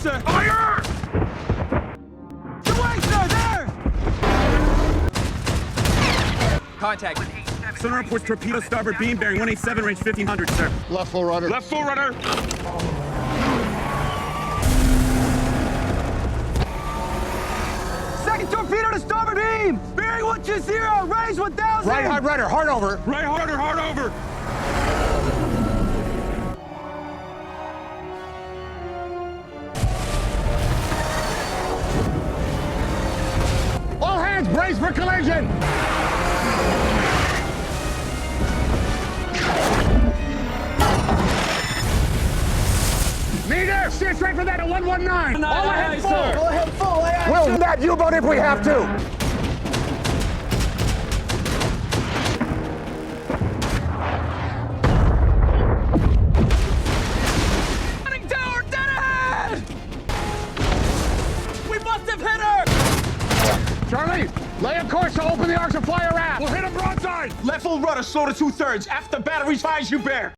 sir. Fire! Your way, sir, there! Contact. Center reports torpedo starboard beam bearing 187, range 1500, sir. Left full rudder. Left full rudder. Second torpedo to starboard beam! Bearing 120, raise 1000! Right hard rudder, hard over. Right harder, hard over. All hands, brace for collision. Meter, steer straight for that at 119. All ahead full. Go ahead, full. Aye, aye, We'll sir. that U-boat if we have to. Running tower, dead ahead! We must have hit her! Charlie, lay a course to open the arcs and fly her aft. We'll hit him broadside. Left full rudder, slow to 2/3. After batteries, high as you bear.